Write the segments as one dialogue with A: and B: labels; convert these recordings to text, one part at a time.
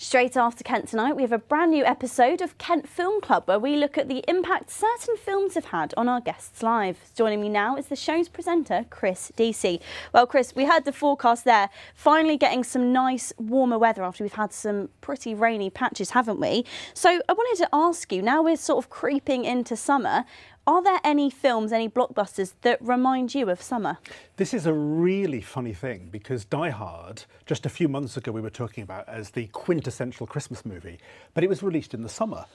A: Straight after Kent Tonight, we have a brand new episode of Kent Film Club where we look at the impact certain films have had on our guests live. Joining me now is the show's presenter, Chris Deacy. Well, Chris, we heard the forecast there, finally getting some nice warmer weather after we've had some pretty rainy patches, haven't we? So I wanted to ask you, now we're sort of creeping into summer, are there any films, any blockbusters that remind you of summer?
B: This is a really funny thing because Die Hard, just a few months ago we were talking about as the quintessential Christmas movie, but it was released in the summer.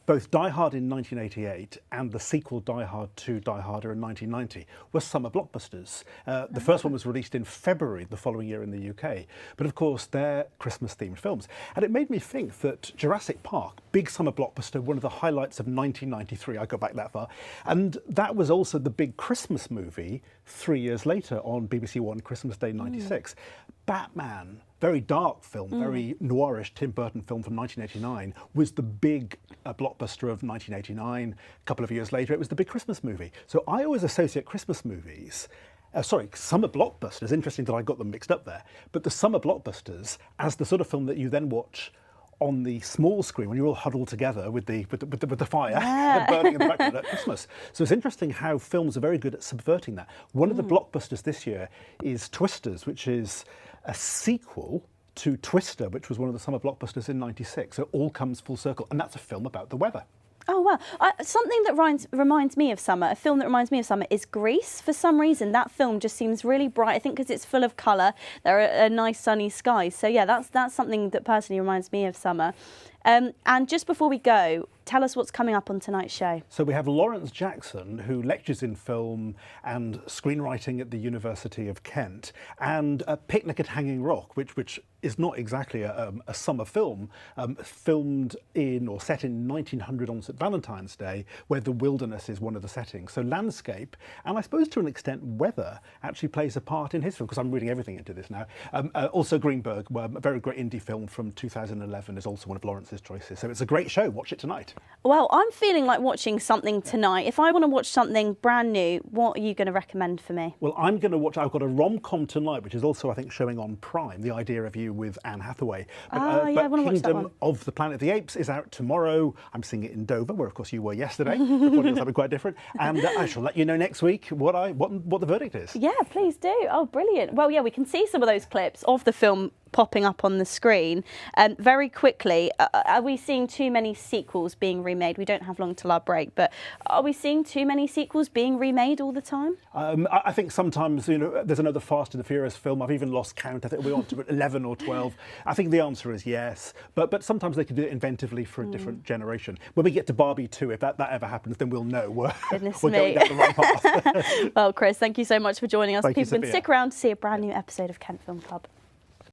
B: Both Die Hard in 1988 and the sequel Die Hard 2, Die Harder in 1990 were summer blockbusters. The first one was released in February the following year in the UK, but of course they're Christmas-themed films. And it made me think that Jurassic Park, big summer blockbuster, one of the highlights of 1993, I go back that far, and that was also the big Christmas movie 3 years later on BBC One, Christmas Day 96. Batman, very dark film, very noirish Tim Burton film from 1989, was the big blockbuster of 1989. A couple of years later, it was the big Christmas movie. So I always associate Christmas movies, summer blockbusters, interesting that I got them mixed up there, but the summer blockbusters as the sort of film that you then watch on the small screen when you're all huddled together with the fire burning in the background at Christmas. So it's interesting how films are very good at subverting that. One of the blockbusters this year is Twisters, which is a sequel to Twister, which was one of the summer blockbusters in '96. So it all comes full circle, and that's a film about the weather.
A: Oh, wow. Something that reminds me of summer, a film that reminds me of summer is Grease. For some reason, that film just seems really bright. I think because it's full of colour, there are nice sunny skies. So, yeah, that's something that personally reminds me of summer. And just before we go, tell us what's coming up on tonight's show.
B: So we have Lawrence Jackson, who lectures in film and screenwriting at the University of Kent, and A Picnic at Hanging Rock, which is not exactly a summer film, filmed in or set in 1900 on St Valentine's Day, where the wilderness is one of the settings. So landscape, and I suppose to an extent weather, actually plays a part in his film, because I'm reading everything into this now. Also Greenberg, a very great indie film from 2011, is also one of Lawrence's choices. So it's a great show. Watch it tonight.
A: Well, I'm feeling like watching something tonight. If I want to watch something brand new, what are you going to recommend for me?
B: Well, I'm going to watch, I've got a rom-com tonight, which is also, I think, showing on Prime, The Idea of You with Anne Hathaway.
A: Yeah, I want to watch that
B: Kingdom
A: one.
B: of the Planet of the Apes is out tomorrow. I'm seeing it in Dover, where, of course, you were yesterday. Recording something quite different. And I shall let you know next week what the verdict is.
A: Yeah, please do. Oh, brilliant. Well, yeah, we can see some of those clips of the film popping up on the screen. Very quickly, are we seeing too many sequels being remade? We don't have long till our break, but are we seeing too many sequels being remade all the time?
B: I think sometimes, there's another Fast and the Furious film. I've even lost count. I think we're on to 11 or 12. I think the answer is yes, but sometimes they can do it inventively for a different generation. When we get to Barbie 2, if that ever happens, then we'll know we're going down the right path.
A: Well, Chris, thank you so much for joining us.
B: Thank you,
A: People can
B: Sophia.
A: stick around to see a brand new episode of Kent Film Club.